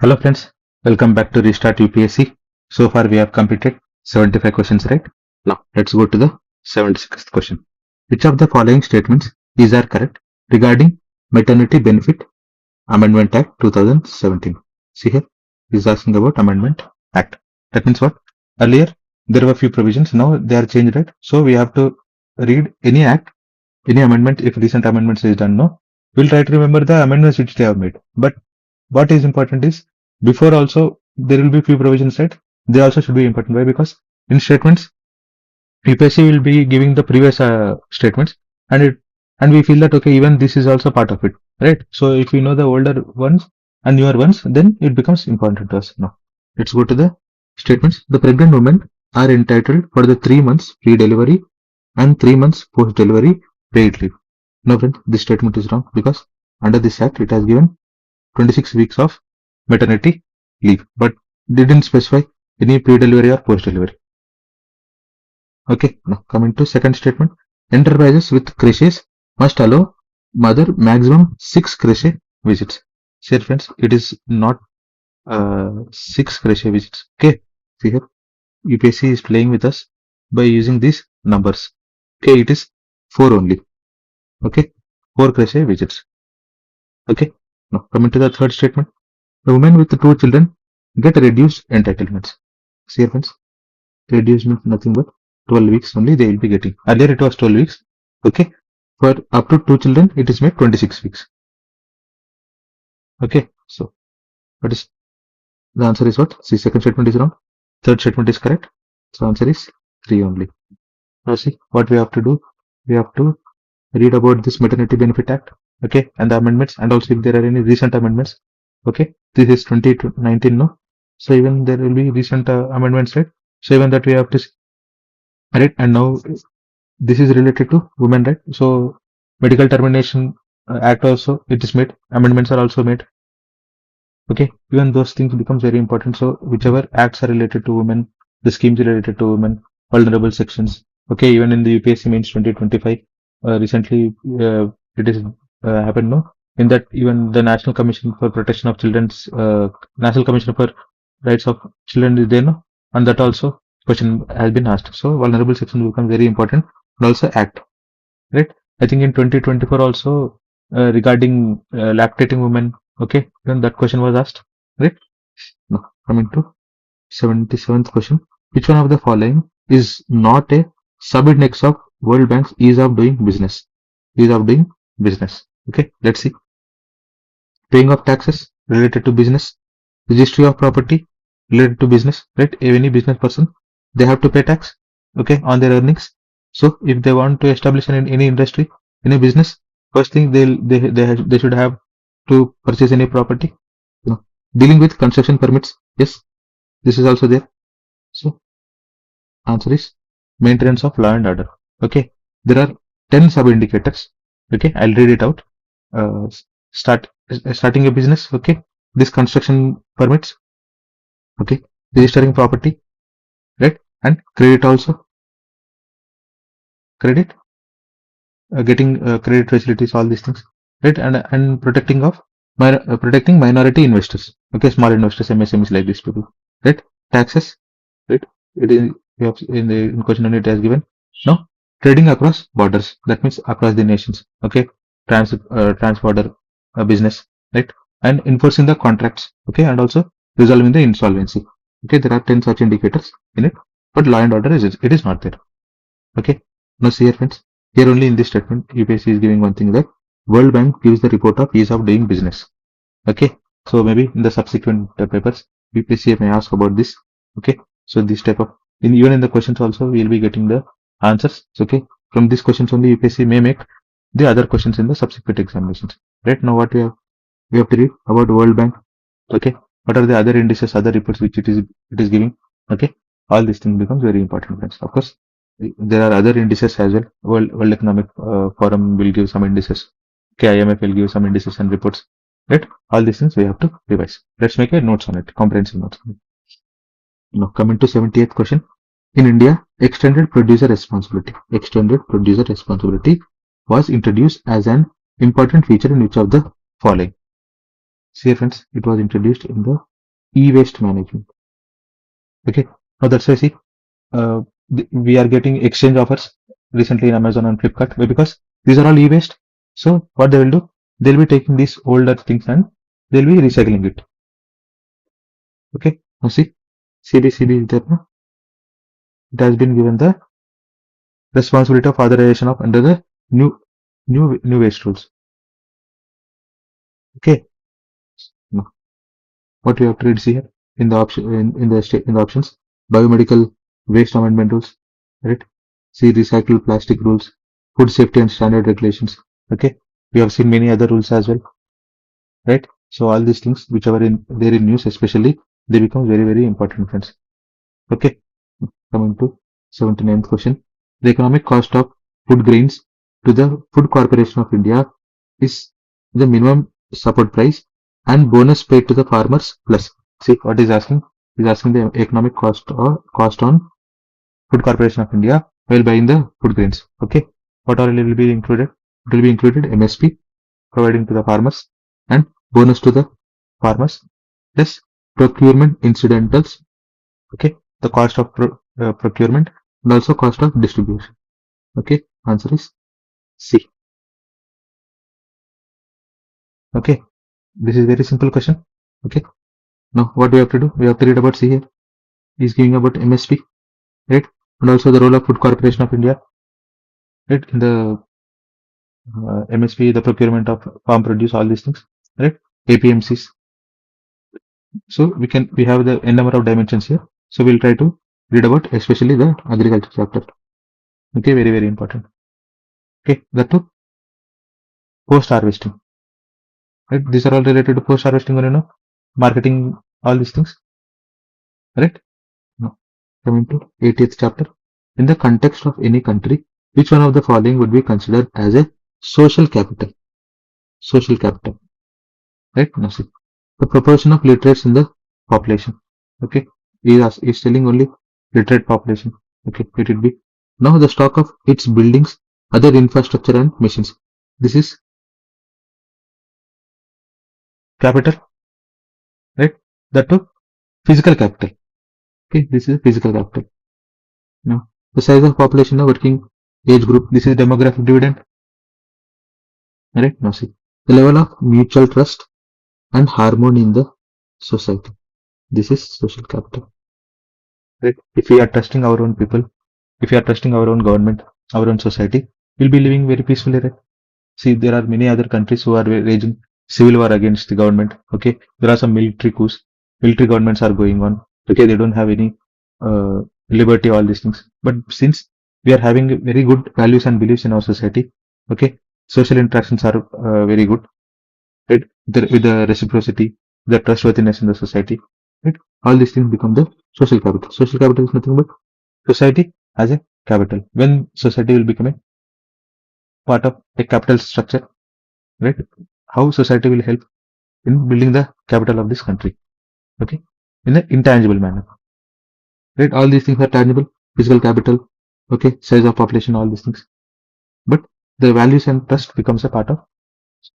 Hello friends, welcome back to Restart UPSC. So far we have completed 75 questions, right? Now let's go to the 76th question. Which of the following statements is are correct regarding Maternity Benefit Amendment Act 2017? See here, is asking about Amendment Act. That means what? Earlier there were few provisions, now they are changed, right? So we have to read any act, any amendment. If recent amendments is done, no, we'll try to remember the amendments which they have made. But what is important is before also there will be few provisions, right? They also should be important. Why? Because in statements UPSC will be giving the previous statements, and we feel that okay, even this is also part of it, right? So if we know the older ones and newer ones, then it becomes important to us. Now let's go to the statements. The pregnant women are entitled for the 3 months pre-delivery and 3 months post-delivery paid leave. No friend, this statement is wrong because under this act it has given 26 weeks of maternity leave, but didn't specify any pre-delivery or post-delivery. Okay, now coming to second statement. Enterprises with creches must allow mother maximum 6 creche visits. See friends, it is not 6 creche visits. Okay, see here, UPSC is playing with us by using these numbers. Okay, it is 4 only. Okay, 4 creche visits. Okay, now coming to the third statement. The women with 2 children get reduced entitlements. See here friends, reduced means nothing but 12 weeks only they will be getting. Earlier it was 12 weeks. Okay, for up to 2 children it is made 26 weeks. Okay, so what is the answer is what? See, second statement is wrong, third statement is correct. So answer is 3 only. Now see what we have to do. We have to read about this Maternity Benefit Act, okay, and the amendments, and also if there are any recent amendments. Okay, this is 2019 no, so even there will be recent amendments, right? So even that we have to see, right? And now this is related to women, right? So medical termination act also it is made, amendments are also made. Okay, even those things becomes very important. So whichever acts are related to women, the schemes related to women, vulnerable sections. Okay, even in the UPSC Mains 2025, recently it is happened no, in that even the National Commission for Protection of Children's National Commission for Rights of Children is there no, and that also question has been asked. So vulnerable section will become very important, and also act, right? I think in 2024 also regarding lactating women. Okay, then that question was asked, right? Now coming to 77th question. Which one of the following is not a sub-index of World Bank's ease of doing business? Ease of doing business. Okay, let's see. Paying of taxes related to business, registry of property related to business, right? Any business person, they have to pay tax, okay, on their earnings. So if they want to establish any industry, any business, first thing they should have to purchase any property. No. Dealing with construction permits, yes, this is also there. So answer is maintenance of law and order. Okay, there are 10 sub indicators. Okay, I'll read it out. Starting a business. Okay, this construction permits. Okay, registering property, right, and credit also. Credit, getting credit facilities, all these things, right, and protecting of protecting minority investors. Okay, small investors, MSMEs like these people, right? Taxes, right? It is in question only it has given. Now trading across borders, that means across the nations. Okay, trans-border business, right? And enforcing the contracts. Okay, and also resolving the insolvency. Okay, there are 10 such indicators in it, but law and order it is not there. Okay, now see here friends, here only in this statement UPSC is giving one thing, that World Bank gives the report of ease of doing business. Okay, so maybe in the subsequent papers UPSC may ask about this. Okay, so this type of even in the questions also we will be getting the answers. Okay, from these questions only UPSC may make the other questions in the subsequent examinations. Right now what we have to read about World Bank. Okay, what are the other indices, other reports which it is giving. Okay, all these things becomes very important friends. Of course there are other indices as well. World Economic Forum will give some indices. Okay, IMF will give some indices and reports. Right, all these things we have to revise. Let's make a notes on it, comprehensive notes on it. Now coming to 78th question. In India, extended producer responsibility was introduced as an important feature in which of the following? See friends, it was introduced in the e-waste management. Okay, now that's why see, we are getting exchange offers recently in Amazon and Flipkart. Why? Because these are all e-waste. So what they will do, they'll be taking these older things and they'll be recycling it. Okay, now see, CBCB is there now. It has been given the responsibility of authorization of under the new waste rules. Okay, now what we have to read here in the option in the options, biomedical waste amendment rules, right? See, recycled plastic rules, food safety and standard regulations. Okay, we have seen many other rules as well, right? So all these things which are in there in news, especially, they become very important, friends. Okay, coming to 79th question, the economic cost of food grains to the Food Corporation of India is the minimum support price and bonus paid to the farmers plus. See what is asking? Is asking the economic cost or cost on Food Corporation of India while buying the food grains. Okay, what all will be included? It will be included MSP providing to the farmers and bonus to the farmers plus procurement incidentals. Okay, the cost of procurement and also cost of distribution. Okay, answer is C. Okay, this is very simple question. Okay, now what we have to do? We have to read about C here. He's giving about MSP, right? And also the role of Food Corporation of India, right? In the MSP, the procurement of farm produce, all these things, right? APMCs. So we have the n number of dimensions here. So we'll try to read about especially the agriculture chapter. Okay, very important. Okay, that too. Post harvesting. Right? These are all related to post harvesting or marketing, all these things. Right? Now, coming to 80th chapter. In the context of any country, which one of the following would be considered as a social capital? Social capital. Right? Now see. The proportion of literates in the population. Okay. Is telling only literate population. Okay. It will be. Now the stock of its buildings, other infrastructure and machines. This is capital. Right? That too. Physical capital. Okay. This is physical capital. Now the size of population, the working age group. This is demographic dividend. Right? Now see. The level of mutual trust and harmony in the society. This is social capital. Right? If we are trusting our own people, if we are trusting our own government, our own society, we'll be living very peacefully, right? See, there are many other countries who are raging civil war against the government. Okay, there are some military coups, military governments are going on. Okay, they don't have any liberty, all these things. But since we are having very good values and beliefs in our society, okay, social interactions are very good, right? With the reciprocity, the trustworthiness in the society, right? All these things become the social capital. Social capital is nothing but society as a capital. When society will become a part of a capital structure, right? How society will help in building the capital of this country, okay, in an intangible manner, right? All these things are tangible, physical capital, okay, size of population, all these things. But the values and trust becomes a part of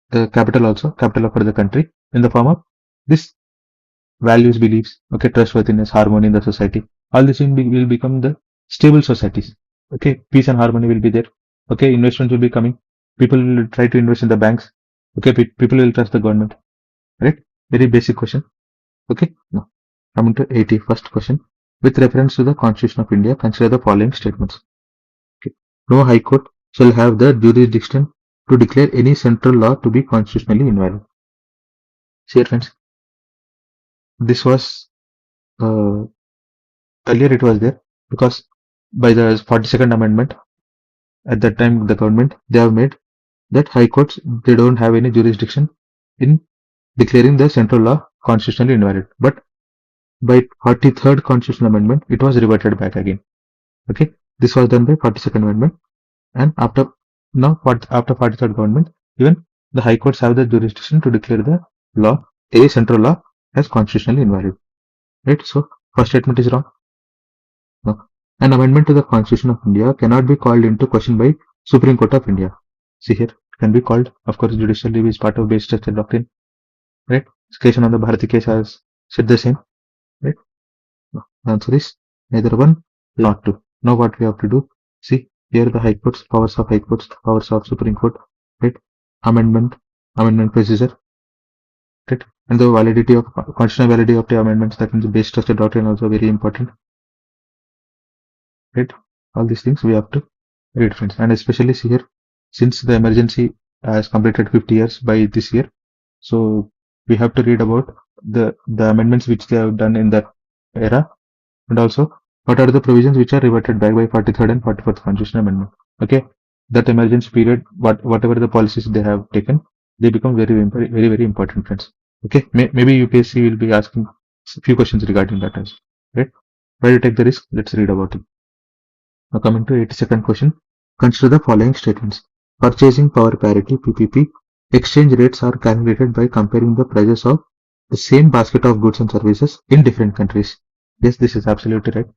the capital also, capital for the country in the form of this values, beliefs, okay, trustworthiness, harmony in the society. All this will become the stable societies. Okay, peace and harmony will be there. Okay, investments will be coming. People will try to invest in the banks. Okay, people will trust the government. Right? Very basic question. Okay, now coming to 81st question. With reference to the Constitution of India, consider the following statements. Okay. No High Court shall have the jurisdiction to declare any central law to be constitutionally invalid. See, friends, this was earlier it was there because by the 42nd amendment at that time the government they have made that high courts they don't have any jurisdiction in declaring the central law constitutionally invalid, but by 43rd constitutional amendment it was reverted back again. Okay, this was done by 42nd amendment, and after 43rd government, even the high courts have the jurisdiction to declare the law, a central law, as constitutionally invalid. Right? So first statement is wrong. No. An amendment to the Constitution of India cannot be called into question by Supreme Court of India. See here, it can be called, of course, judicial review is part of base structure doctrine. Right? Keshan on the Bharati case has said the same, right? No. The answer is neither one, not two. Now what we have to do? See, here the High Courts, powers of High Courts, powers of Supreme Court, right? Amendment procedure, right? And the validity of constitutional validity of the amendments, that means the base structure doctrine also very important, right? All these things we have to read, friends. And especially see here, since the emergency has completed 50 years by this year, so we have to read about the amendments which they have done in that era, and also what are the provisions which are reverted back by 43rd and 44th Constitutional Amendment. Okay, that emergency period, whatever the policies they have taken, they become very important, friends. Okay, maybe UPSC will be asking a few questions regarding that as well, right? Why do you take the risk? Let's read about it. Now coming to 82nd question, consider the following statements. Purchasing power parity (PPP) exchange rates are calculated by comparing the prices of the same basket of goods and services in different countries. Yes, this is absolutely right.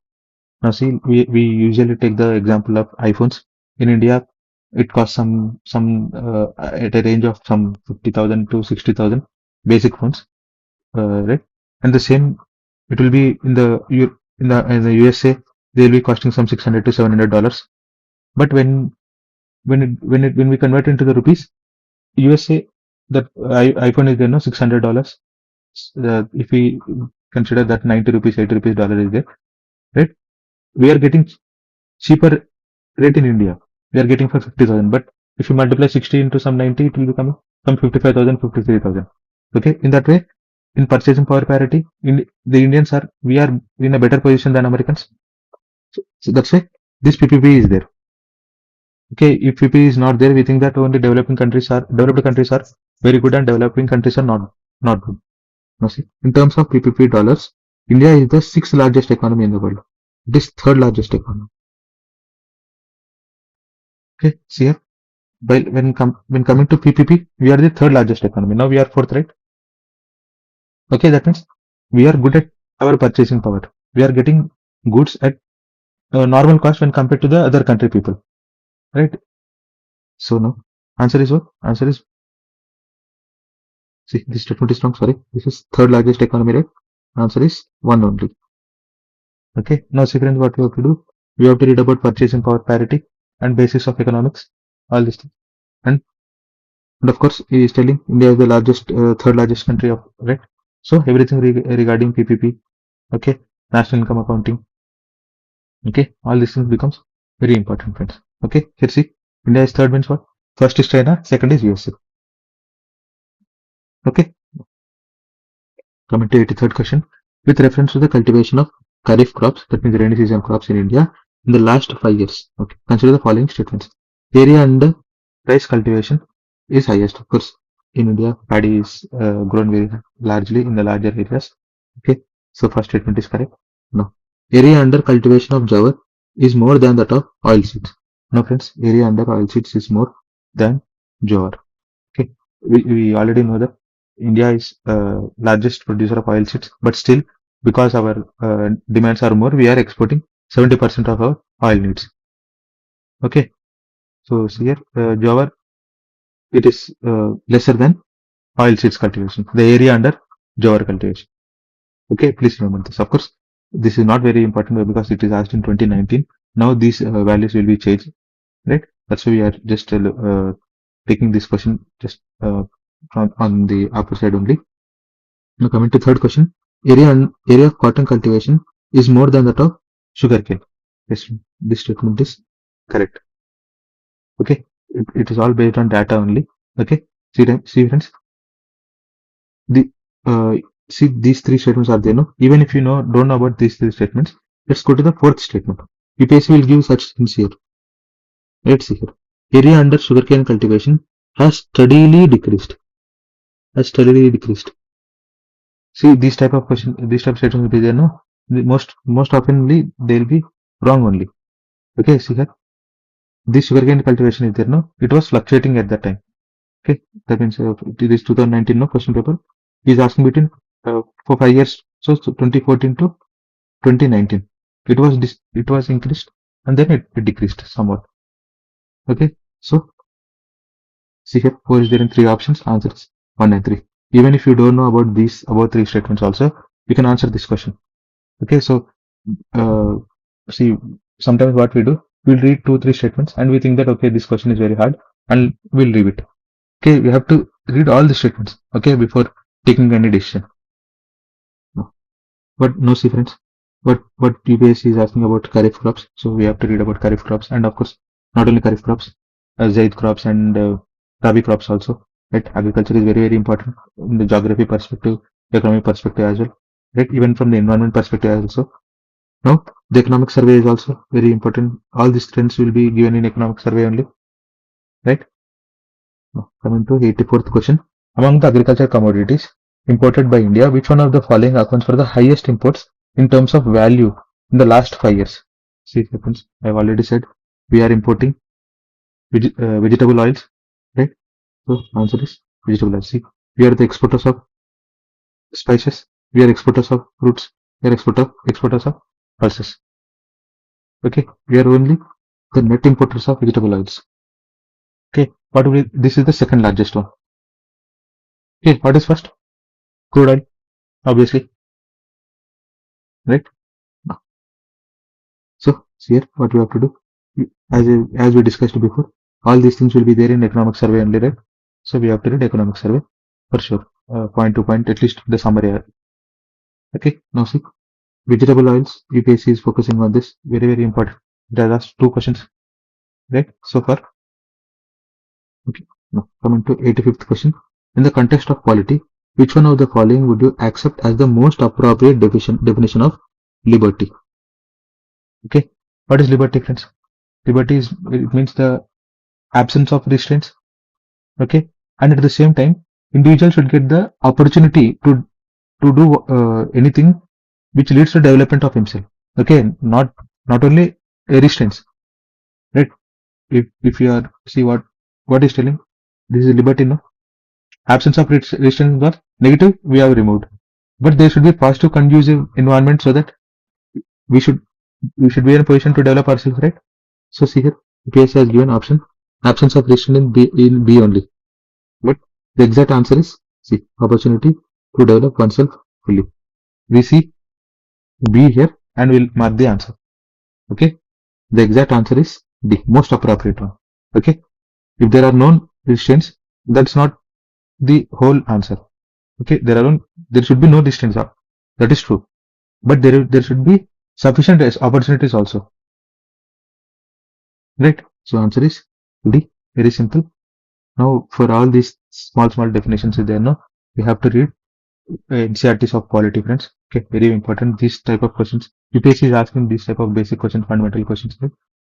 Now see, we usually take the example of iPhones. In India, it costs at a range of some 50,000 to 60,000 basic phones, right? And the same, it will be in the in the USA, they'll be costing some $600 to $700. But when we convert into the rupees, USA, that iPhone is there, no, $600. If we consider that 90 rupees, 80 rupees dollar is there, right? We are getting cheaper rate in India. We are getting for 50,000. But if you multiply 60 into some 90, it will become some 55,000, 53,000. Okay, in that way, in purchasing power parity, the Indians we are in a better position than Americans. So that's why this PPP is there. Okay, if PPP is not there, we think that only developed countries are very good and developing countries are not good. Now see, in terms of PPP dollars, India is the 6th largest economy in the world. It is 3rd largest economy. Okay, see here. When coming to PPP, we are the 3rd largest economy. Now we are 4th, right? Okay, that means we are good at our purchasing power. We are getting goods at normal cost when compared to the other country people, right? So now, answer is what? Answer is, see, this statement is wrong. Sorry, this is 3rd largest economy, right? Answer is 1 only. Okay, now see friends, what we have to do? We have to read about purchasing power parity and basis of economics, all these things. And of course, he is telling India is the largest, 3rd largest country of, right? So everything regarding PPP, okay, national income accounting, okay, all these things becomes very important, friends. Okay, here see, India is 3rd means what? First is China, 2nd is USA. Okay, coming to 83rd question, with reference to the cultivation of kharif crops, that means rainy season crops in India, in the last 5 years. Okay, consider the following statements. Area under rice cultivation is highest. Of course, in India, paddy is grown very largely in the larger areas. Okay, so first statement is correct. No. Area under cultivation of jowar is more than that of oilseeds. No, friends, area under oilseeds is more than jowar. Okay, we already know that India is largest producer of oilseeds, but still, because our demands are more, we are exporting 70% of our oil needs. Okay, so see here, jowar, it is lesser than oilseeds cultivation, the area under jowar cultivation. Okay, please remember this. Of course, this is not very important because it is asked in 2019. Now these values will be changed, right? That's why we are just taking this question just on the upper side only. Now coming to 3rd question, area of cotton cultivation is more than that of sugarcane. Yes, this statement is correct. Okay, it is all based on data only. Okay, see friends, the see these 3 statements are there. No, even if you don't know about these 3 statements, let's go to the 4th statement. UPSC will give such things here. Let's see here. Area under sugarcane cultivation has steadily decreased. See, these type of statements will be there. No, most oftenly they'll be wrong only. Okay, see here. This sugarcane cultivation is there. No, it was fluctuating at that time. Okay, that means it is 2019. No, question paper is asking between for 5 years. So 2014 to 2019. It was increased and then it decreased somewhat. Okay, so see here, 4 is there in 3 options. Answer is 1 and 3. even if you don't know about three statements also, you can answer this question. Okay, so see, sometimes what we do, we'll read 2-3 statements and we think that okay, this question is very hard, and we'll leave it. Okay, we have to read all the statements, okay, before taking any decision. But no, see friends, what UPSC is asking about kharif crops, so we have to read about kharif crops, and of course not only kharif crops, zaid crops and rabi crops also. Right, agriculture is very important in the geography perspective, economic perspective as well. Right, even from the environment perspective also. Now the economic survey is also very important. All these trends will be given in economic survey only. Right. Now, coming to 84th question. Among the agricultural commodities imported by India, which one of the following accounts for the highest imports in terms of value in the last 5 years? See, friends, I have already said we are importing vegetable oils, right? So, answer is vegetable oils. See, we are the exporters of spices, we are exporters of fruits, we are exporters of pulses. Okay, we are only the net importers of vegetable oils. Okay, this is the second largest one. Okay, what is first? Crude oil, obviously, right? So here what we have to do, as we discussed before, all these things will be there in economic survey only, right? So we have to read economic survey for sure, point to point, at least the summary. Okay, now see, vegetable oils, UPSC is focusing on this, very important. There are 2 questions, right? So far, okay. Now coming to 85th question. In the context of polity, which one of the following would you accept as the most appropriate definition of liberty? Okay, what is liberty, friends? Liberty it means the absence of restraints. Okay, and at the same time, individual should get the opportunity to do anything which leads to development of himself. Okay, not only restraints, right? If you are see what is telling, this is liberty, no? Absence of restraints or negative we have removed, but there should be positive conducive environment so that we should be in a position to develop ourselves, right? So see here, UPSC has given option absence of restraint in B only, but the exact answer is C, opportunity to develop oneself fully. We see B here and we'll mark the answer. Okay, the exact answer is D, most appropriate one. Okay, if there are no restraints, that's not the whole answer. Okay, there should be no restraints. That is true, but there should be sufficient opportunities also. Right, so answer is D, very simple. Now for all these small definitions is there, no, we have to read NCERTs of polity, friends. Okay, very important. This type of questions, UPSC is asking this type of basic questions, fundamental questions, right?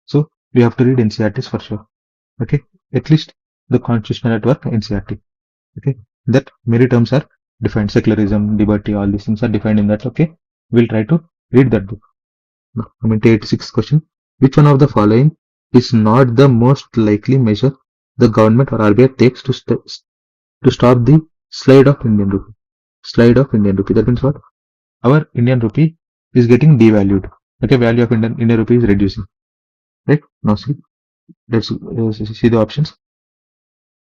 So we have to read NCERTs for sure. Okay, at least the constitutional at work NCERT. Okay, that many terms are defined, secularism, liberty, all these things are defined in that. Okay, we'll try to read that book. Now, coming to 86th question. Which one of the following is not the most likely measure the government or RBI takes to stop the slide of Indian rupee? Slide of Indian rupee. That means what? Our Indian rupee is getting devalued. Okay, value of Indian rupee is reducing. Right? Now see, let's see the options.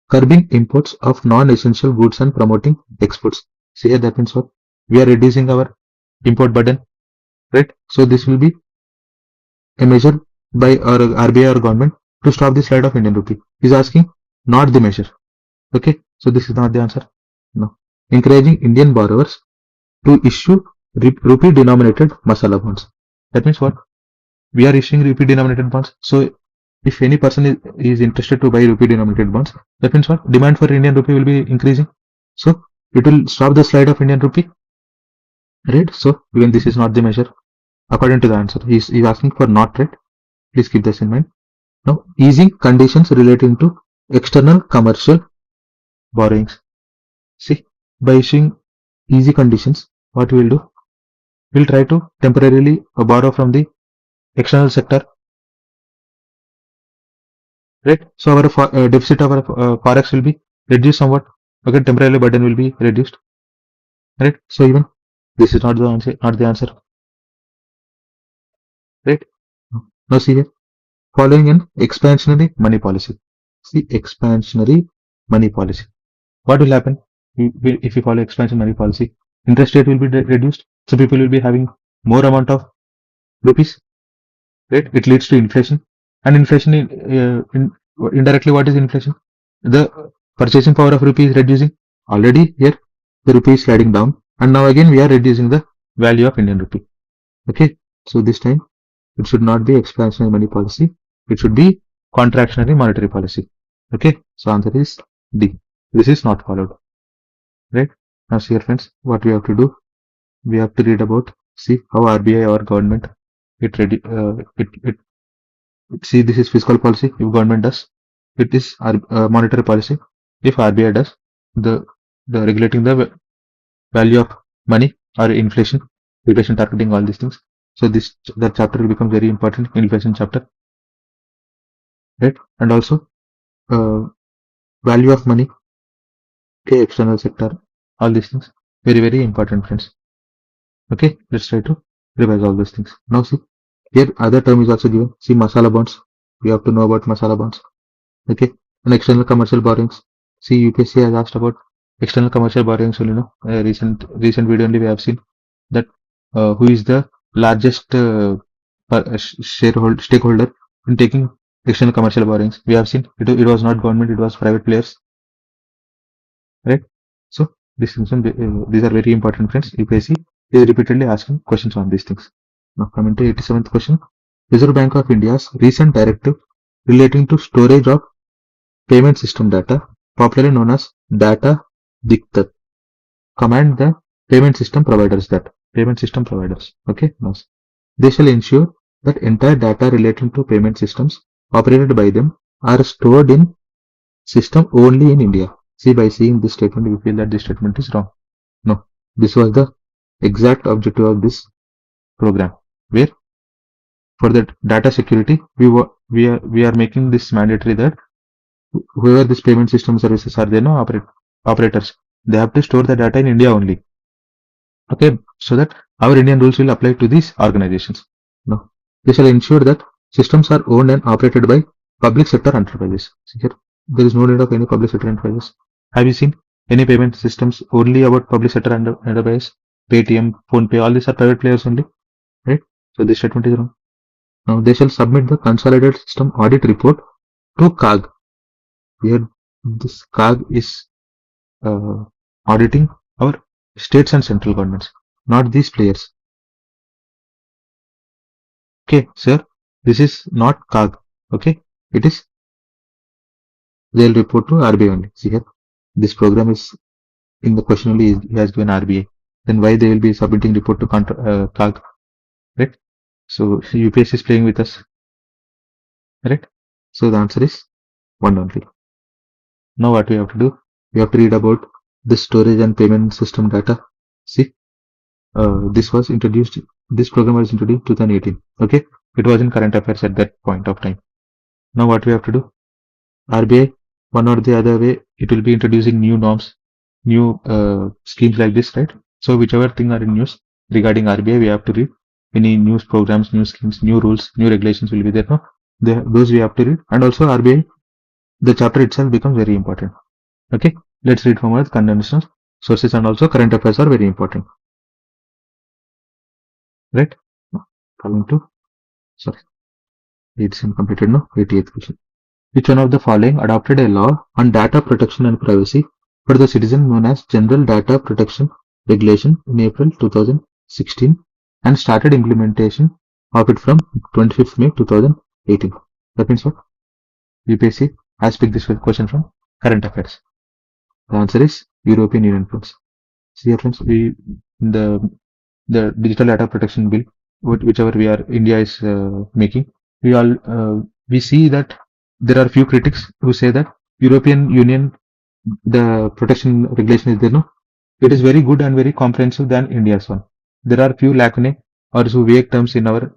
Curbing imports of non-essential goods and promoting exports. See here, that means what? We are reducing our import burden. Right? So this will be a measure by our RBI or government to stop the slide of Indian rupee. He's asking not the measure. Okay, so this is not the answer. No. Encouraging Indian borrowers to issue rupee denominated masala bonds. That means what? We are issuing rupee denominated bonds. So if any person is interested to buy rupee denominated bonds, that means what? Demand for Indian rupee will be increasing. So it will stop the slide of Indian rupee. Right? So even this is not the measure. According to the answer, he's asking for not, right? Please keep this in mind. Now, easing conditions relating to external commercial borrowings. See, by issuing easy conditions, what we will do? We'll try to temporarily borrow from the external sector, right? So our deficit of our forex will be reduced somewhat. Okay, temporarily burden will be reduced, right? So even this is not the answer, right? Now see here, following an expansionary money policy. See, expansionary money policy. What will happen? if we follow expansion money policy, interest rate will be reduced, so people will be having more amount of rupees, right? It leads to inflation, and inflation indirectly, what is inflation? The purchasing power of rupee is reducing. Already here the rupee is sliding down, and now again we are reducing the value of Indian rupee. Okay, so this time it should not be expansionary money policy. It should be contractionary monetary policy. Okay, so answer is D. This is not followed. Right? Now see here friends, what we have to do, we have to read about, see how RBI or government, it see, this is fiscal policy. If government does, it is monetary policy. If RBI does, the regulating the value of money or inflation targeting, all these things. So that chapter will become very important, inflation chapter, right? And also value of money, okay, external sector, all these things, very important friends. Okay, let's try to revise all these things. Now see, here other term is also given. See, masala bonds, we have to know about masala bonds. Okay, and external commercial borrowings. See, UPSC has asked about external commercial borrowings. So, recent video only we have seen that who is the largest stakeholder in taking external commercial borrowings. We have seen it was not government, it was private players, right? So these are very important friends. UPSC is repeatedly asking questions on these things. Now coming to 87th question, Reserve Bank of India's recent directive relating to storage of payment system data, popularly known as data DECODE, command the payment system providers okay, now they shall ensure that entire data relating to payment systems operated by them are stored in system only in India. See, by seeing this statement, we feel that this statement is wrong. No, this was the exact objective of this program, where for the data security, we are making this mandatory that whoever this payment system services are there, no operators, they have to store the data in India only. Okay, so that our Indian rules will apply to these organizations. Now, they shall ensure that systems are owned and operated by public sector enterprises. See here, there is no need of any public sector enterprises. Have you seen any payment systems only about public sector enterprise? Paytm, PhonePe, all these are private players only, right? So this statement is wrong. Now they shall submit the consolidated system audit report to CAG. Here, this CAG is auditing our states and central governments, not these players. Okay, sir, this is not CAG. Okay, it is, they'll report to RBI only. See here, this program is in the question only, he has given RBI. Then why they will be submitting report to CAG, right? So UPSC is playing with us, right? So the answer is 1 only. Now what we have to do? We have to read about the storage and payment system data. See, this was introduced. This program was introduced in 2018. Okay, it was in current affairs at that point of time. Now what we have to do? RBI, one or the other way, it will be introducing new norms, new schemes like this, right? So whichever thing are in news regarding RBI, we have to read. Any news programs, new schemes, new rules, new regulations will be there. No, those we have to read. And also RBI, the chapter itself becomes very important. Okay, let's read from our conventional sources, and also current affairs are very important, right? Coming to, sorry, it's incompleted. No, 88th question. Which one of the following adopted a law on data protection and privacy for the citizen known as General Data Protection Regulation in April 2016 and started implementation of it from 25th May 2018? That means what? UPSC has picked this question from current affairs. The answer is European Union, friends. See here, friends, the digital data protection bill, whichever India is making, we see that there are few critics who say that European Union, the protection regulation is there, no? It is very good and very comprehensive than India's one. There are few lacunae or so vague terms in our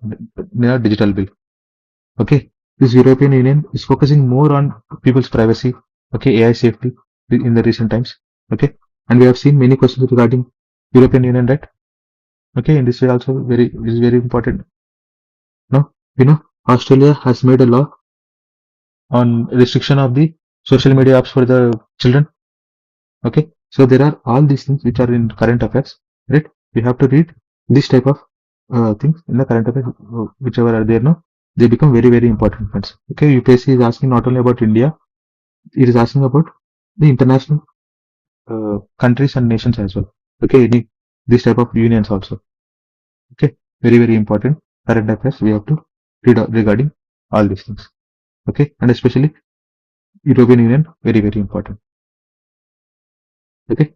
digital bill. Okay, this European Union is focusing more on people's privacy. Okay, AI safety in the recent times. Okay, and we have seen many questions regarding European Union, right? Okay, in this way also is very important. Now, Australia has made a law on restriction of the social media apps for the children. Okay, So there are all these things which are in current affairs, right? We have to read this type of things in the current affairs, whichever are there now. They become very, very important, friends. Okay, UPSC is asking not only about India, it is asking about the international countries and nations as well. Okay, this type of unions also. Okay, very, very important current affairs. We have to read regarding all these things. Okay, and especially European Union, very, very important. Okay,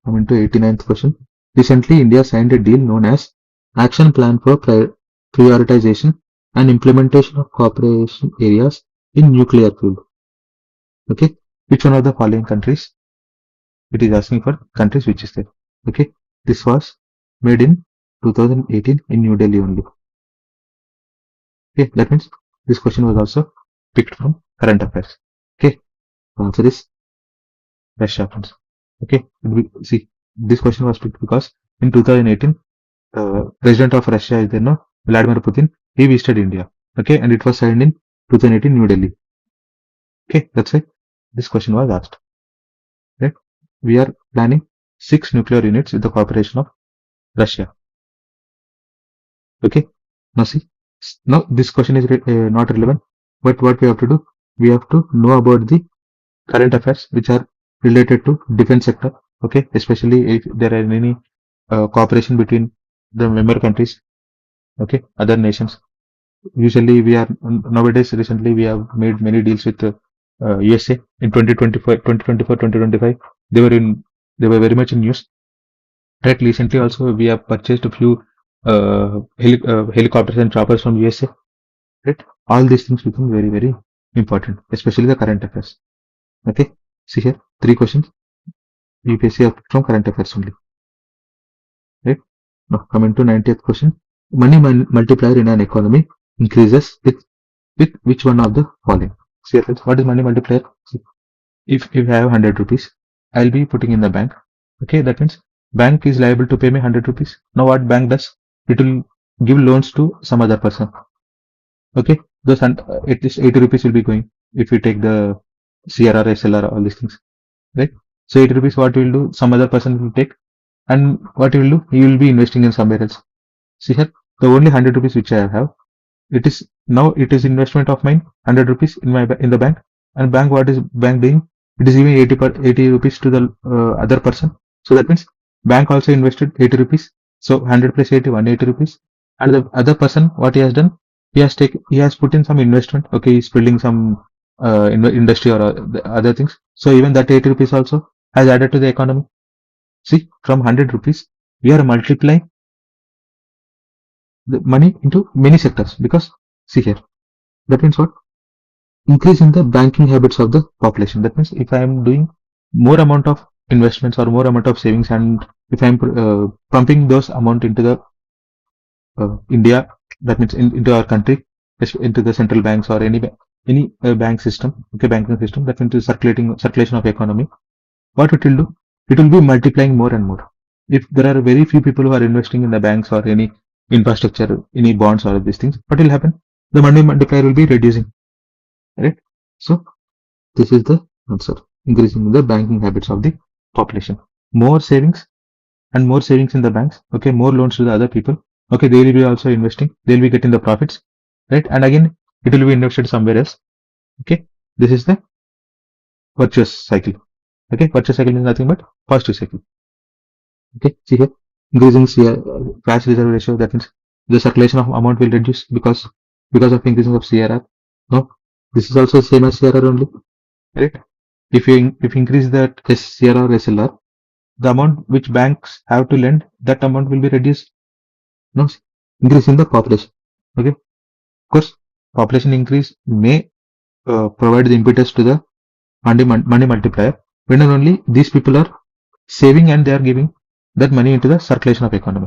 coming to 89th question. Recently, India signed a deal known as Action Plan for Prioritization and Implementation of Cooperation Areas in Nuclear Fuel. Okay, which one of the following countries? It is asking for countries which is there. Okay, this was made in 2018 in New Delhi only. Okay, that means this question was also picked from current affairs. Okay, the answer is Russia, friends. Okay, see, this question was picked because in 2018, President of Russia is there, no, Vladimir Putin, he visited India. Okay, and it was signed in 2018 New Delhi. Okay, that's it. This question was asked. Right? We are planning 6 nuclear units with the cooperation of Russia. Okay, now see, now this question is not relevant, but what we have to do, we have to know about the current affairs which are related to defense sector. Okay, especially if there are any cooperation between the member countries. Okay, other nations. Usually we are nowadays, recently we have made many deals with USA in 2025. They were very much in news. Right, recently also we have purchased a few helicopters and choppers from USA. Right, all these things become very, very important, especially the current affairs. Okay, see here, 3 questions UPSC from current affairs only. Right, now coming to 90th question. Money multiplier in an economy increases with which one of the following? See, what is money multiplier? See, if I have 100 rupees, I'll be putting in the bank. Okay, that means bank is liable to pay me 100 rupees. Now what bank does? It will give loans to some other person. Okay, those at least 80 rupees will be going if we take the CRR, SLR, all these things. Right? So 80 rupees, what will do? Some other person will take, and what he will do? He will be investing in somewhere else. See here, the only 100 rupees which I have, it is investment of mine, 100 rupees in the bank, and bank, what is bank doing? It is giving 80 rupees to the other person. So that means bank also invested 80 rupees. So 100 plus 80, 180 rupees. And the other person, what he has done? He has put in some investment. Okay, he's building some industry or other things. So even that 80 rupees also has added to the economy. See, from 100 rupees, we are multiplying the money into many sectors, because see here, that means what? Increase in the banking habits of the population. That means if I am doing more amount of investments or more amount of savings, and if I am pumping those amount into the India, that means into our country, into the central banks or any bank system, okay, banking system, that means circulation of economy. What it will do? It will be multiplying more and more. If there are very few people who are investing in the banks or any infrastructure, any bonds or these things, what will happen? The money multiplier will be reducing. Right? So this is the answer. Increasing the banking habits of the population. More savings and more savings in the banks. Okay, more loans to the other people. Okay, they will be also investing. They will be getting the profits. Right? And again, it will be invested somewhere else. Okay, this is the virtuous cycle. Okay, virtuous cycle is nothing but positive cycle. Okay, see here, increasing cash reserve ratio, that means the circulation of amount will reduce because of increasing of CRR. No, this is also same as CRR only, right? If you increase that CRR or SLR, the amount which banks have to lend, that amount will be reduced. No, increase in the population. Okay, of course, population increase may provide the impetus to the money multiplier when and only these people are saving and they are giving that money into the circulation of economy.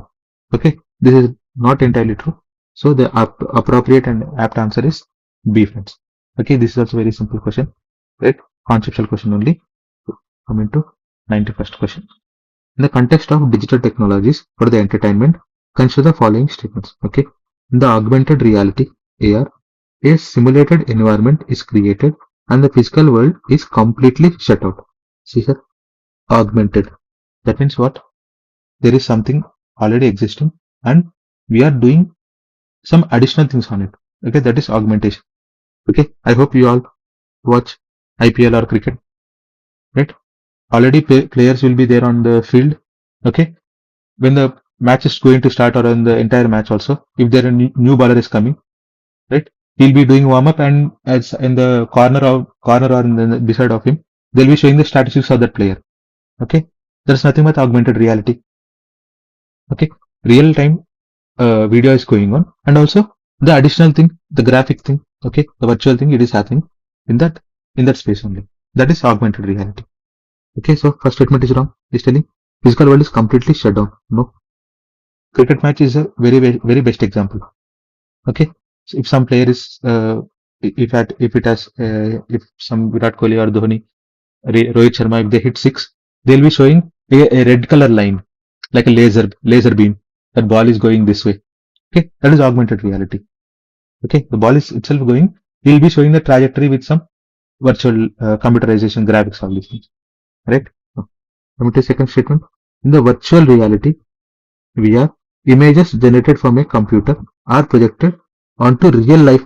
Okay, this is not entirely true. So the appropriate and apt answer is B, friends. Okay, this is also very simple question, right? Conceptual question only. Coming to 91st question. In the context of digital technologies for the entertainment, consider the following statements. Okay, in the augmented reality (AR), a simulated environment is created and the physical world is completely shut out. See here, augmented. That means what? There is something already existing and we are doing some additional things on it. Okay, that is augmentation. Okay, I hope you all watch IPL or cricket, right? Already players will be there on the field. Okay, when the match is going to start or in the entire match also, if there a new bowler is coming, right, he'll be doing warm up and as in the corner or in the beside of him, they'll be showing the statistics of that player. Okay, there's nothing but augmented reality. Okay, real time video is going on, and also the additional thing, the graphic thing, okay, the virtual thing, it is happening in that space only. That is augmented reality. Okay, so first statement is wrong. Is telling physical world is completely shut down. No, cricket match is a very best example. Okay, so if some player is if some Virat Kohli or Dhoni, Rohit Sharma, if they hit six, they'll be showing a red color line like a laser beam. That ball is going this way. Okay, that is augmented reality. Okay, the ball is itself going. He'll be showing the trajectory with some virtual computerization graphics, all these things. Right? Coming to second statement. In the virtual reality, VR, images generated from a computer are projected onto real life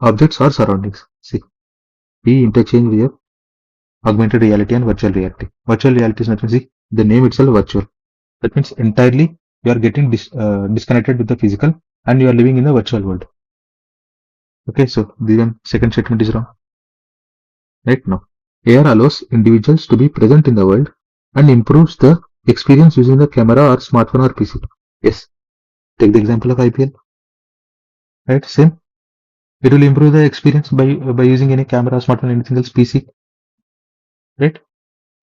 objects or surroundings. See, we interchange here augmented reality and virtual reality. Virtual reality is nothing. See, the name itself virtual. That means entirely you are getting disconnected with the physical and you are living in the virtual world. Okay, so the second statement is wrong. Right now, AR allows individuals to be present in the world and improves the experience using the camera or smartphone or PC. Yes, take the example of IPL. Right, same. It will improve the experience by using any camera, smartphone, anything else, PC. Right?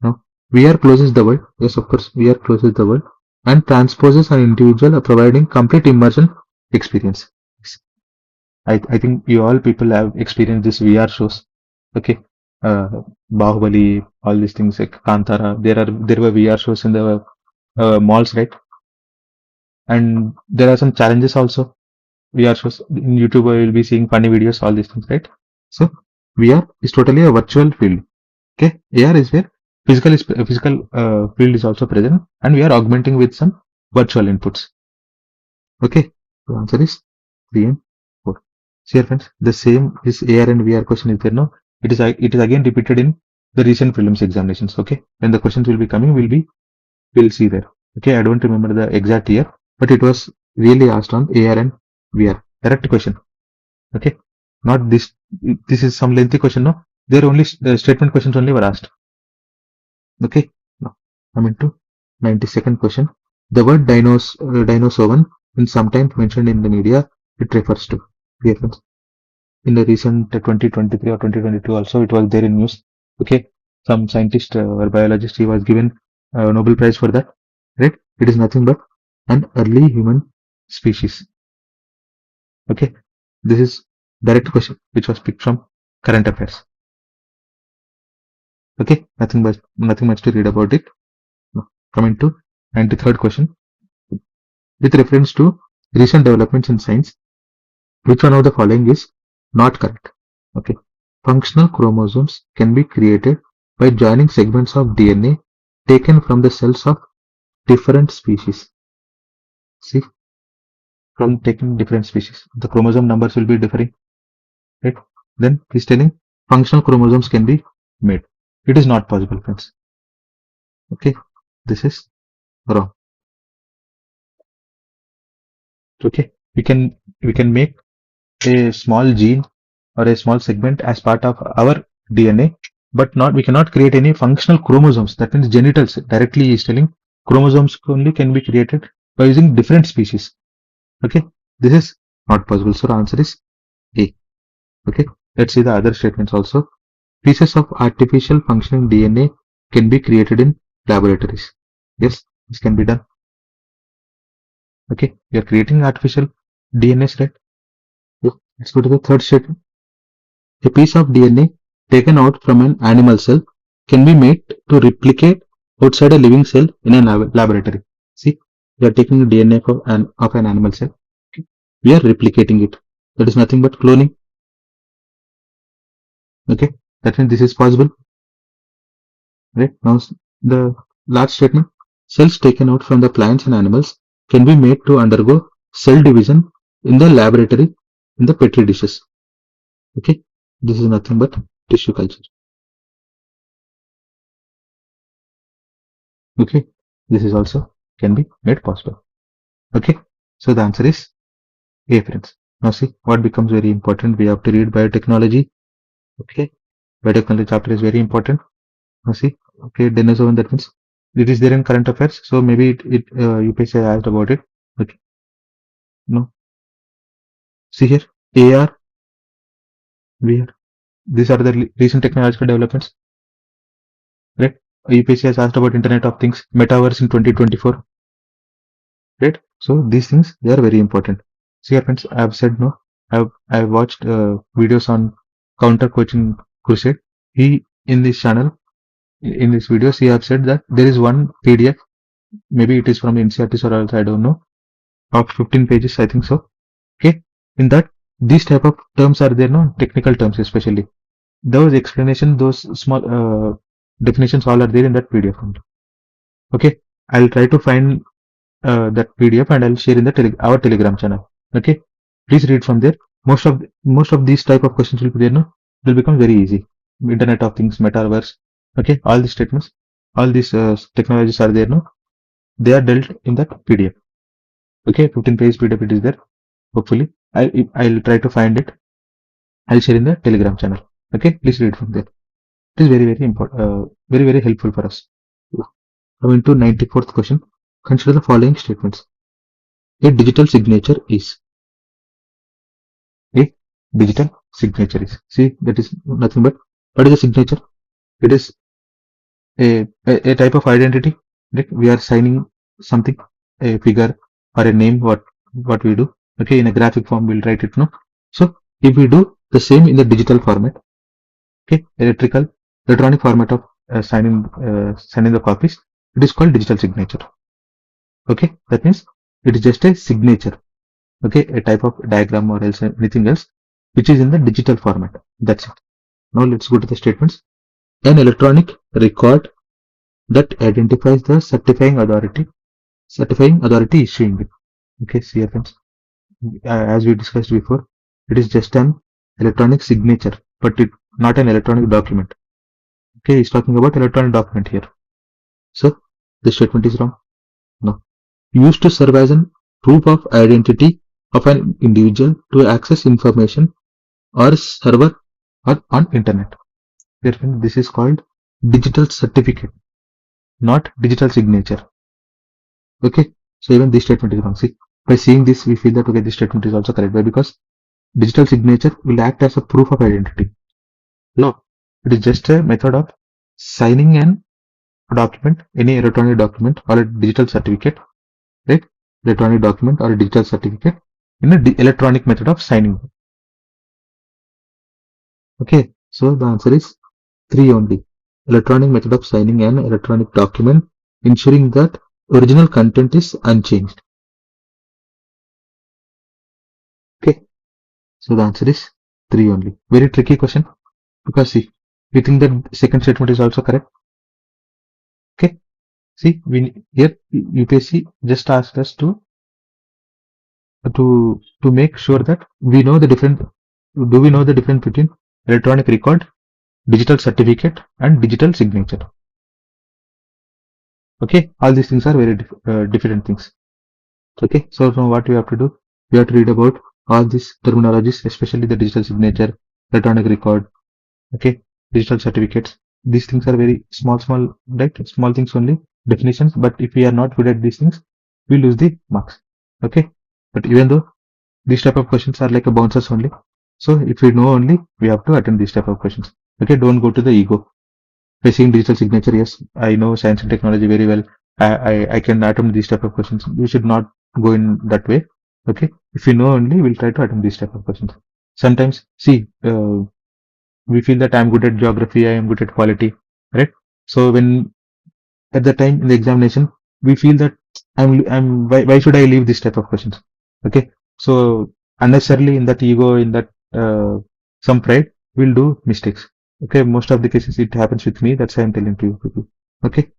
Now, VR closes the world. Yes, of course, VR closes the world and transposes an individual, providing complete immersion experience. I think you all people have experienced this VR shows. Okay, Bahubali, all these things like Kantara. There were VR shows in the malls, right? And there are some challenges also. VR shows in YouTube. You will be seeing funny videos, all these things, right? So VR is totally a virtual field. Okay, AR is where physical field is also present, and we are augmenting with some virtual inputs. Okay, the answer is 3 and 4. See, friends, the same is AR and VR question is there. No, it is again repeated in the recent prelims examinations. Okay, when the questions will be coming, we'll see there. Okay, I don't remember the exact year, but it was really asked on AR and VR. Direct question. Okay, not this. This is some lengthy question. No, there only statement questions only were asked. Okay, now coming to 92nd question. The word dinosaur is sometimes mentioned in the media. It refers to reference. In the recent 2023 or 2022 also it was there in news. Okay, some scientist or biologist, he was given a Nobel Prize for that. Right? It is nothing but an early human species. Okay, this is direct question which was picked from current affairs. Okay, nothing much to read about it. Now, coming to 93rd question. With reference to recent developments in science, which one of the following is not correct? Okay, functional chromosomes can be created by joining segments of DNA taken from the cells of different species. See, from taking different species, the chromosome numbers will be differing. Right? Then he's telling functional chromosomes can be made. It is not possible, friends. Okay, this is wrong. Okay, we can make a small gene or a small segment as part of our DNA, but we cannot create any functional chromosomes. That means genitals. Directly is telling chromosomes only can be created by using different species. Okay, this is not possible. So the answer is A. Okay, let's see the other statements also. Pieces of artificial functioning DNA can be created in laboratories. Yes, this can be done. Okay, we are creating artificial DNAs, right? Let's go to the third statement. A piece of DNA taken out from an animal cell can be made to replicate outside a living cell in a laboratory. See, we are taking the DNA of an animal cell. Okay. We are replicating it. That is nothing but cloning. Okay, that means this is possible. right? Now the last statement, cells taken out from the plants and animals can be made to undergo cell division in the laboratory in the petri dishes. Okay, this is nothing but tissue culture. Okay, this is also can be made possible. Okay, so the answer is A, friends. Now see what becomes very important. We have to read biotechnology. Okay, biotechnology chapter is very important. Now see, okay, dinosaur, that means it is there in current affairs. So maybe UPSC asked about it. Okay, no. See here, AR, VR. These are the recent technological developments. Right? UPSC has asked about Internet of Things, Metaverse in 2024. Right? So these things, they are very important. See here, friends, I have said no. I've watched videos on Counter Coaching Crusade. He in this channel, in this videos, he have said that there is one PDF, maybe it is from NCRT or else I don't know, of 15 pages, I think so. Okay, in that these type of terms are there, no, technical terms especially. Those explanation, those small definitions, all are there in that PDF. Okay, I'll try to find that PDF and I'll share in the our Telegram channel. Okay, please read from there. Most of these type of questions will be there. No, will become very easy. Internet of Things, Metaverse. Okay, all these statements, all these technologies are there. No, they are dealt in that PDF. Okay, 15-page PDF it is there. Hopefully, I'll try to find it. I'll share in the Telegram channel. Okay, please read from there. It is very important, very helpful for us. Coming to 94th question. Consider the following statements. A digital signature is. A digital signature is. See, that is nothing but what is a signature? It is a type of identity. Right? We are signing something, a figure or a name. What we do? Okay, in a graphic form, we'll write it. No. So if we do the same in the digital format, okay, electronic format of signing the copies, it is called digital signature. Okay, that means it is just a signature. Okay, a type of diagram or else anything else which is in the digital format. That's it. Now let's go to the statements. An electronic record that identifies the certifying authority issuing it. Okay, see here, friends. As we discussed before, it is just an electronic signature, but it not an electronic document. Okay, he's talking about electronic document here. So this statement is wrong. No. Used to serve as an proof of identity of an individual to access information or server or on internet. Therefore, this is called digital certificate, not digital signature. Okay, so even this statement is wrong. See, by seeing this, we feel that okay, this statement is also correct. Why? Because digital signature will act as a proof of identity. No, it is just a method of signing an document, any electronic document or a digital certificate, right? Electronic document or a digital certificate in an electronic method of signing. Okay, so the answer is 3 only. Electronic method of signing an electronic document, ensuring that original content is unchanged. Okay, so the answer is 3 only. Very tricky question because see, we think that second statement is also correct. Okay, see, here UPSC just asked us to make sure that we know the difference. Do we know the difference between electronic record, digital certificate, and digital signature? Okay, all these things are very different things. Okay, so now what we have to do? We have to read about all these terminologies, especially the digital signature, electronic record, okay, digital certificates. These things are very small, right? Small things only, definitions. But if we are not good at these things, we lose the marks. Okay, but even though these type of questions are like a bouncers only, so if we know only, we have to attempt these type of questions. Okay, don't go to the ego. By seeing digital signature, yes, I know science and technology very well. I can attempt these type of questions. We should not go in that way. Okay, if we know only, we'll try to attempt these type of questions. Sometimes, see, we feel that I'm good at geography, I am good at quality, right? So when at the time in the examination, we feel that why should I leave this type of questions? Okay, so unnecessarily in that ego, in that some pride, we'll do mistakes. Okay, most of the cases it happens with me. That's why I'm telling to you people. Okay,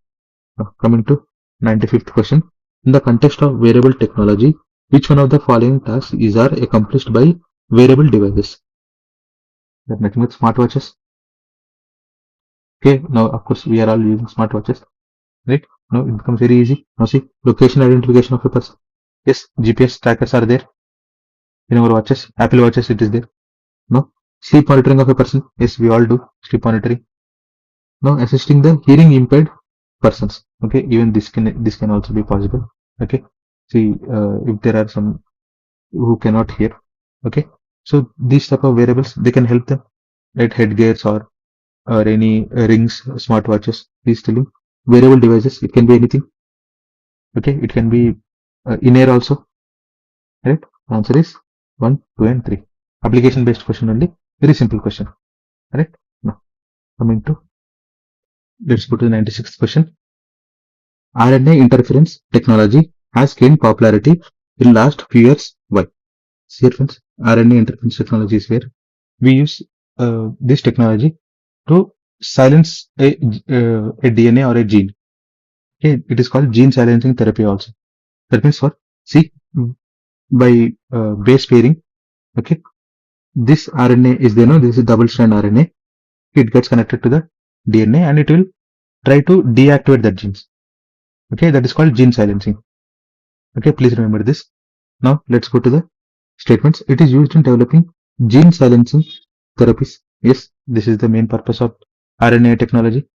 now coming to 95th question. In the context of wearable technology, which one of the following tasks are accomplished by wearable devices? That nothing but smartwatches. Okay, now of course we are all using smartwatches, right? Now it becomes very easy. Now see, location identification of a person. Yes, GPS trackers are there in our watches. Apple watches it is there. No, sleep monitoring of a person. Yes, we all do sleep monitoring. Now assisting the hearing impaired persons. Okay, even this can also be possible. Okay, see if there are some who cannot hear. Okay, so these type of wearables they can help them, right? Headgears or any rings, smartwatches. These telling wearable devices. It can be anything. Okay, it can be in air also. Right? Answer is 1, 2, and 3. Application based question only. Very simple question. Right? Now coming to, let's go to the 96th question. RNA interference technology has gained popularity in last few years. Why? See, friends, RNA interference technology is where we use this technology to silence a DNA or a gene. Okay, it is called gene silencing therapy also. That means what? See, by base pairing, okay, this RNA is there, no, this is double strand RNA. It gets connected to the DNA and it will try to deactivate that genes. Okay, that is called gene silencing. Okay, please remember this. Now let's go to the statements. It is used in developing gene silencing therapies. Yes, this is the main purpose of RNA technology.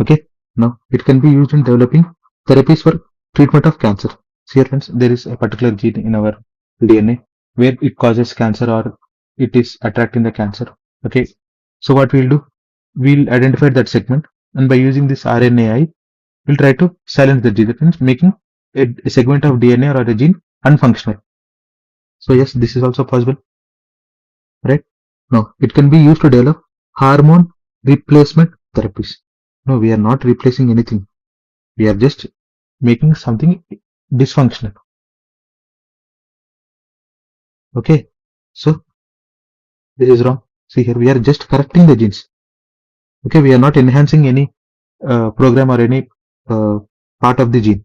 Okay, now it can be used in developing therapies for treatment of cancer. See, friends, there is a particular gene in our DNA where it causes cancer or it is attracting the cancer. Okay, so what we'll do, we'll identify that segment, and by using this RNAi, we'll try to silence the gene. That means making a segment of DNA or a gene unfunctional. So yes, this is also possible, right? Now it can be used to develop hormone replacement therapies. No, we are not replacing anything. We are just making something dysfunctional. Okay, so this is wrong. See here, we are just correcting the genes. Okay, we are not enhancing any program or any uh, part of the gene.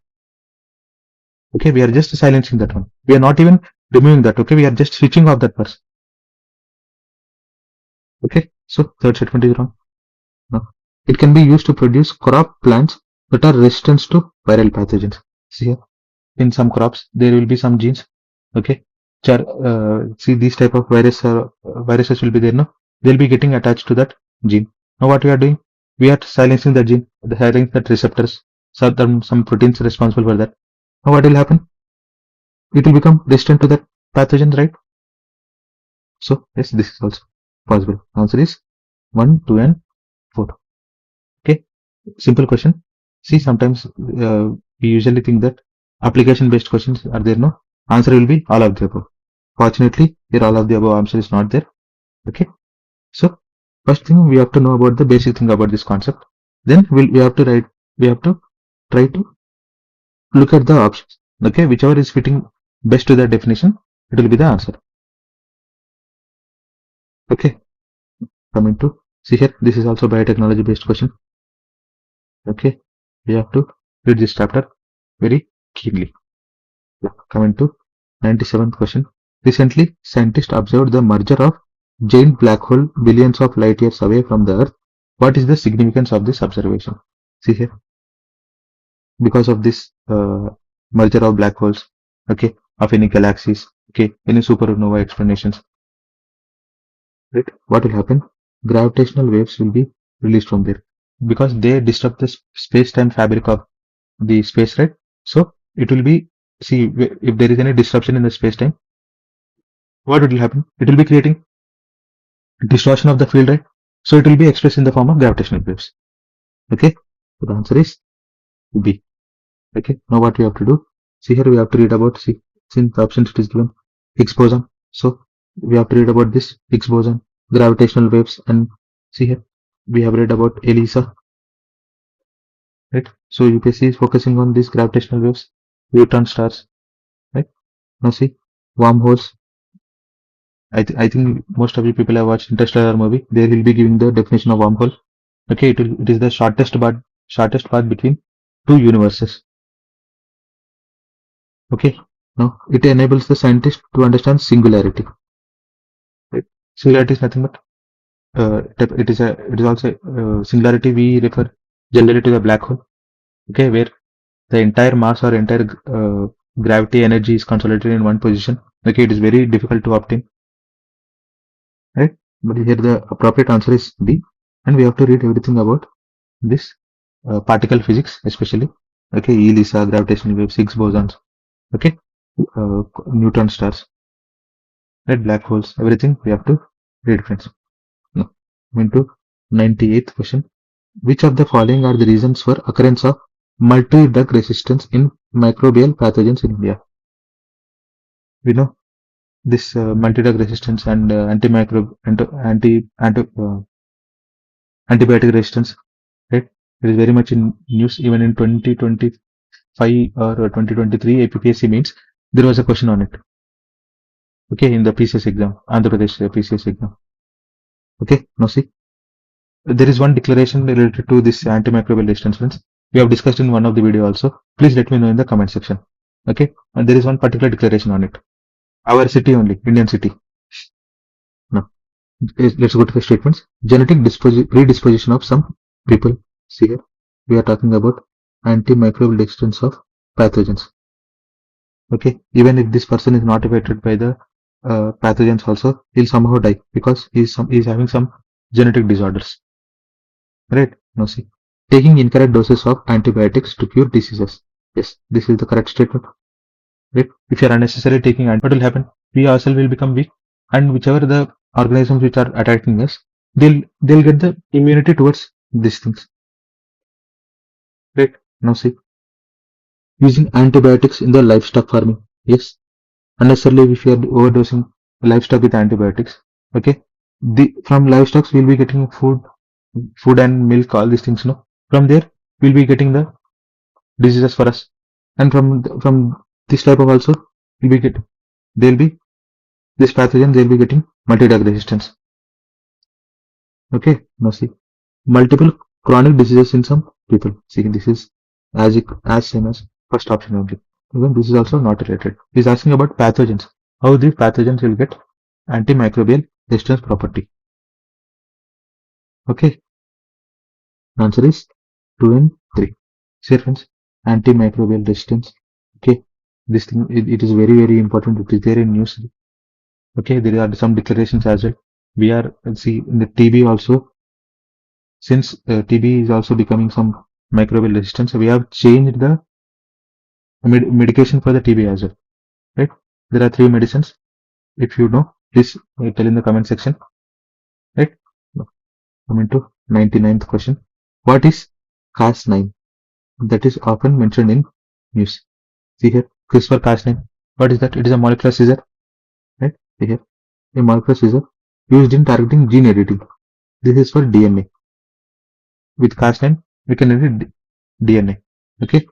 Okay, we are just silencing that one. We are not even removing that. Okay, we are just switching off that person. Okay, so third statement is wrong. No. It can be used to produce crop plants that are resistant to viral pathogens. See here, in some crops there will be some genes. Okay, see these type of viruses will be there. No, they'll be getting attached to that gene. Now what we are doing? We are silencing the gene, silencing that receptors, some proteins responsible for that. Now what will happen? It will become resistant to that pathogen, right? So yes, this is also possible. Answer is 1, 2, and 4. Okay, simple question. See, sometimes we usually think that application based questions are there. No, answer will be all of the above. Fortunately, here all of the above answer is not there. Okay, so first thing we have to know about the basic thing about this concept. Then we have to write. We have to try to look at the options. Okay, whichever is fitting best to the definition, it will be the answer. Okay, coming to, see here, this is also biotechnology based question. Okay, we have to read this chapter very keenly. Coming to 97th question. Recently, scientists observed the merger of giant black hole billions of light years away from the Earth. What is the significance of this observation? See here, because of this merger of black holes, okay, of any galaxies, okay, any supernova explanations, right? What will happen? Gravitational waves will be released from there because they disrupt the space-time fabric of the space, right? So it will be, see, if there is any disruption in the space-time, what will happen? It will be creating distortion of the field, right? So it will be expressed in the form of gravitational waves. Okay, so the answer is B. Okay, now what we have to do? See here, we have to read about, see, since the options it is given Higgs boson. So we have to read about this Higgs boson, gravitational waves, and see here we have read about ELISA, right? So UPSC is focusing on these gravitational waves, neutron stars, right? Now see, wormholes, I think most of you people have watched Interstellar movie. There will be giving the definition of wormhole. Okay, it is the shortest path between two universes. Okay, now it enables the scientist to understand singularity. Right? Singularity is nothing but it is also singularity. We refer generally to the black hole. Okay, where the entire mass or entire gravity energy is consolidated in one position. Okay, it is very difficult to obtain. Right? But here the appropriate answer is B, and we have to read everything about this particle physics, especially. Okay, E Lisa, gravitational waves, Higgs bosons. Okay, neutron stars, right? Black holes, everything we have to read, friends. Now, into 98th question. Which of the following are the reasons for occurrence of multi-drug resistance in microbial pathogens in India? We know this multi-drug resistance and antibiotic resistance, right? It is very much in news. Even in 2025 or 2023 APPSC means there was a question on it. Okay, in the PCS exam, Andhra Pradesh PCS exam. Okay, now see, there is one declaration related to this antimicrobial resistance, friends. We have discussed in one of the video also. Please let me know in the comment section. Okay, and there is one particular declaration on it. Our city only, Indian city. Now, let's go to the statements. Genetic predisposition of some people. See here, we are talking about antimicrobial resistance of pathogens. Okay, even if this person is not affected by the pathogens also, he'll somehow die because he's having some genetic disorders. Right? Now see, taking incorrect doses of antibiotics to cure diseases. Yes, this is the correct statement. Right? If you are unnecessarily taking what will happen? We ourselves will become weak, and whichever the organisms which are attacking us, they'll get the immunity towards these things. Right? Now see, using antibiotics in the livestock farming. Yes, unnecessarily if you are overdosing livestock with antibiotics. Okay, from livestock we'll be getting food and milk, all these things. No, from there we'll be getting the diseases for us, and from this type of also we'll be get they'll be this pathogen they'll be getting multi-drug resistance. Okay, now see, multiple chronic diseases in some people. See, this is as same as first option only. Even this is also not related. He's asking about pathogens. How these pathogens will get antimicrobial resistance property. Okay. The answer is 2 and 3. See friends, antimicrobial resistance. Okay. This thing it is very important. It is there in news. Okay, there are some declarations as well. We are see in the TB also. Since TB is also becoming some microbial resistance, we have changed the medication for the TB as well. Right? There are 3 medicines. If you know, please tell in the comment section. Right? Coming to 99th question. What is Cas9? That is often mentioned in news. See here, CRISPR-Cas9. What is that? It is a molecular scissor. Right? See here, a molecular scissor used in targeting gene editing. This is for DNA. With Cas9, we can edit DNA. Okay?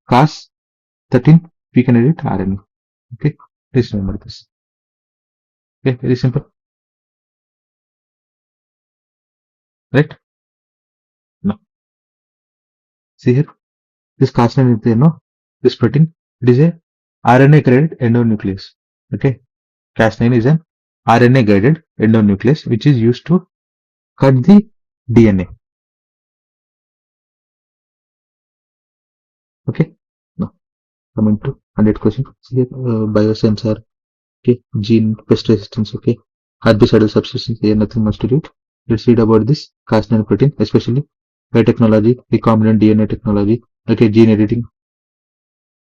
Cas13, we can edit RNA. Okay? Please remember this. Okay? Very simple. Right? No. See here, this Cas9 is there, no? This protein, it is a RNA guided endonuclease. Okay? Cas9 is an RNA guided endonuclease which is used to cut the DNA. Okay? Now, coming to 100 question. Here, biosensor, okay, gene, pest resistance, okay, herbicidal substances. Here, nothing much to read. Let's read about this Cas9 protein, especially biotechnology, recombinant DNA technology, okay, gene editing,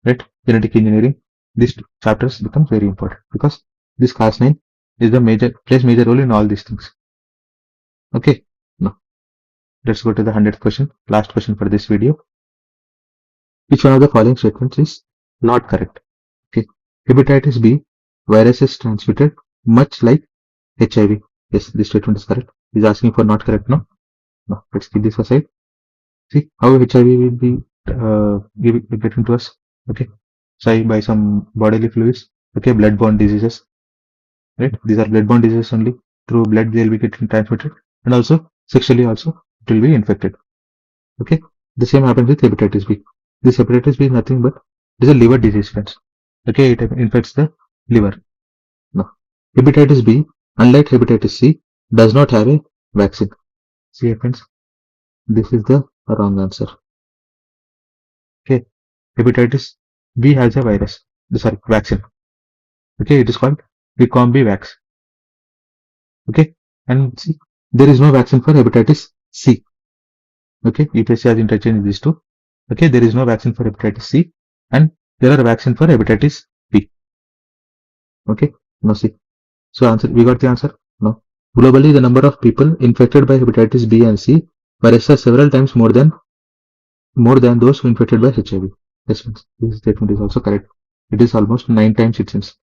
right, genetic engineering. These chapters become very important because this Cas9 is the plays major role in all these things. Okay, now let's go to the 100th question, last question for this video. Which one of the following statements is not correct? Okay, hepatitis B virus is transmitted much like HIV. Yes, this statement is correct. He's asking for not correct. No, let's keep this aside. See how HIV will be getting to us. Okay, by some bodily fluids. Okay, bloodborne diseases. right? These are bloodborne diseases only. Through blood they will be getting transmitted, and also sexually also it will be infected. Okay, the same happens with hepatitis B. This hepatitis B is nothing but it is a liver disease, friends. Okay, it infects the liver. Now, hepatitis B, unlike hepatitis C, does not have a vaccine. See, friends, this is the wrong answer. Okay, hepatitis B has a virus. Sorry, vaccine. Okay, it is called Recombi-Vax. Okay, and see, there is no vaccine for hepatitis C. Okay, UPSC has interchanged these two. Okay, there is no vaccine for hepatitis C, and there are vaccine for hepatitis B. Okay, now see. So answer, we got the answer? No. Globally, the number of people infected by hepatitis B and C viruses several times more than those who infected by HIV. Yes, this statement is also correct. It is almost 9 times it seems.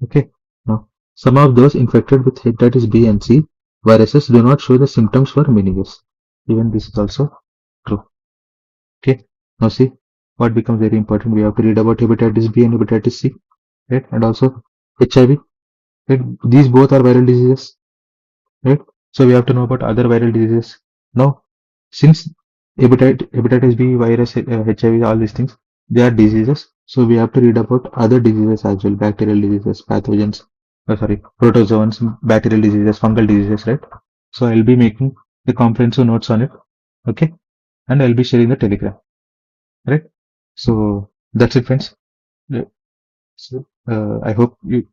Okay. Now, some of those infected with hepatitis B and C viruses do not show the symptoms for many years. Even this is also true. Okay. Now see what becomes very important. We have to read about hepatitis B and hepatitis C, right? And also HIV. Right? These both are viral diseases, right? So we have to know about other viral diseases. Now, since hepatitis B, virus, HIV, all these things, they are diseases. So we have to read about other diseases as well, bacterial diseases, pathogens, protozoans, bacterial diseases, fungal diseases, right? So I'll be making the comprehensive notes on it, okay? And I'll be sharing the Telegram, right? So that's it, friends. So I hope you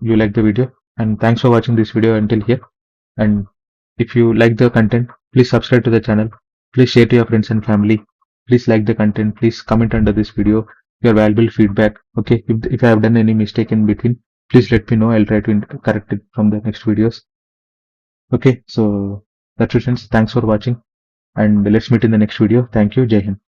like the video, and thanks for watching this video until here. And if you like the content, please subscribe to the channel. Please share to your friends and family. Please like the content. Please comment under this video your valuable feedback. Okay, if I have done any mistake in between, please let me know. I'll try to correct it from the next videos. Okay, so that's it, friends. Thanks for watching, and let's meet in the next video. Thank you. Jai Hind.